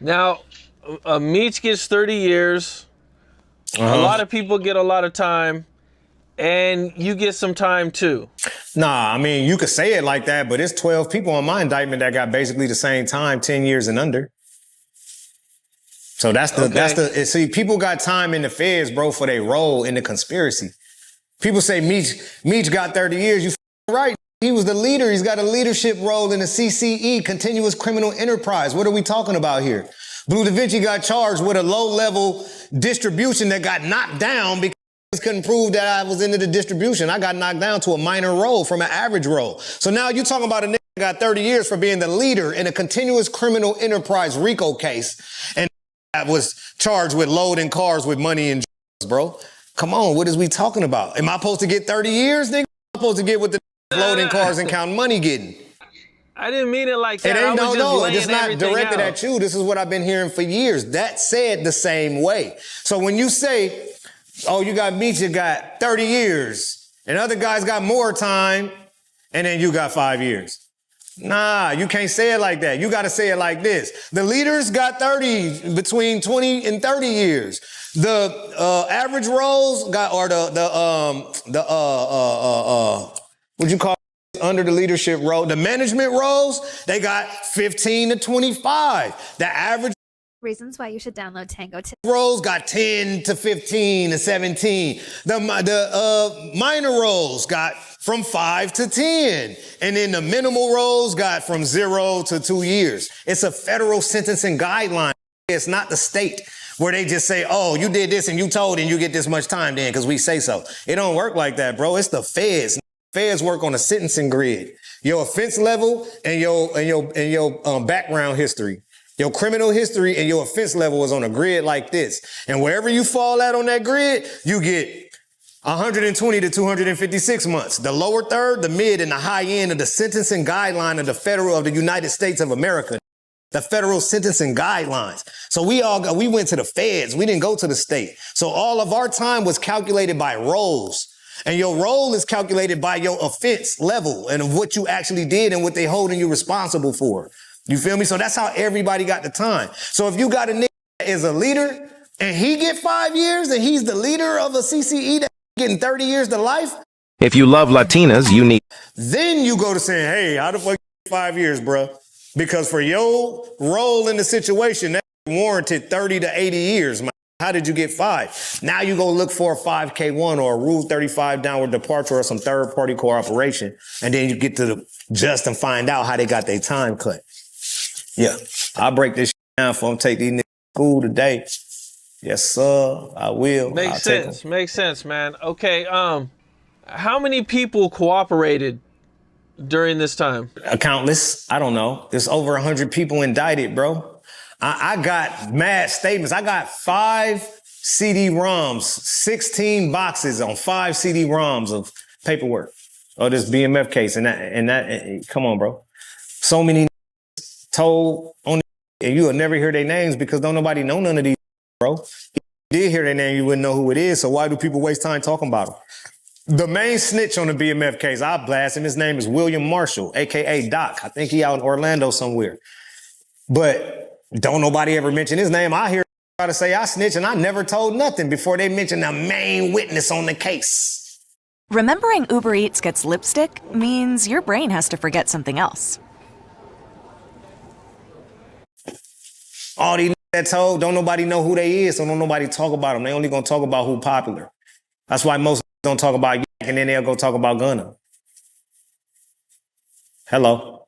Now, Meech gets 30 years. A lot of people get a lot of time, and you get some time too. Nah, I mean, you could say it like that, but it's 12 people on my indictment that got basically the same time, 10 years and under. So see, people got time in the feds, bro, for their role in the conspiracy. People say Meech got 30 years. You right. He was the leader. He's got a leadership role in the CCE, Continuous Criminal Enterprise. What are we talking about here? Blue Da Vinci got charged with a low-level distribution that got knocked down because couldn't prove that I was into the distribution. I got knocked down to a minor role from an average role. So now you're talking about a nigga that got 30 years for being the leader in a Continuous Criminal Enterprise RICO case, and that was charged with loading cars with money and drugs, bro. Come on, what is we talking about? Am I supposed to get 30 years, nigga? I'm supposed to get what the loading cars and counting money getting. I didn't mean it like that. It ain't, no, it's not directed at you. This is what I've been hearing for years. That said the same way. So when you say, oh, you got Meech, you got 30 years, and other guys got more time, and then you got 5 years. Nah, you can't say it like that. You got to say it like this. The leaders got 30, between 20 and 30 years. The average roles got, or what'd you call it? Under the leadership role, the management roles, they got 15 to 25. The average reasons why you should download Tango roles got 10 to 15 to 17. The minor roles got from 5 to 10. And then the minimal roles got from 0 to 2 years. It's a federal sentencing guideline. It's not the state where they just say, oh, you did this and you told and you get this much time then because we say so. It don't work like that, bro. It's the feds. Feds work on a sentencing grid. Your offense level and your background history. Your criminal history and your offense level is on a grid like this. And wherever you fall at on that grid, you get 120 to 256 months. The lower third, the mid, and the high end of the sentencing guideline of the United States of America. The federal sentencing guidelines. So we went to the feds. We didn't go to the state. So all of our time was calculated by roles. And your role is calculated by your offense level and what you actually did and what they holding you responsible for. You feel me? So that's how everybody got the time. So if you got a nigga that is a leader and he get 5 years and he's the leader of a CCE that's getting 30 years to life. If you love Latinas, you need. Then you go to saying, hey, how the fuck you get 5 years, bro? Because for your role in the situation, that warranted 30 to 80 years, man. How did you get 5? Now you go look for a 5K1 or a Rule 35 downward departure or some third-party cooperation, and then you get to the just and find out how they got their time cut. Yeah, I'll break this down for them, take these niggas to school today. Yes, sir, I will. Makes sense. Makes sense, man. Okay, how many people cooperated during this time? Countless. I don't know. There's over 100 people indicted, bro. I got mad statements. I got 5 CD-ROMs, 16 boxes on 5 CD-ROMs of paperwork of this BMF case. And come on, bro. So many told on, and you will never hear their names because don't nobody know none of these, bro. If you did hear their name, you wouldn't know who it is. So why do people waste time talking about them? The main snitch on the BMF case, I blast him. His name is William Marshall, AKA Doc. I think he out in Orlando somewhere. But don't nobody ever mention his name. I hear try to say I snitch and I never told nothing before they mention the main witness on the case. Remembering Uber Eats gets lipstick means your brain has to forget something else. All these that told, don't nobody know who they is, so don't nobody talk about them. They only gonna talk about who popular. That's why most don't talk about Yak and then they'll go talk about Gunna. Hello.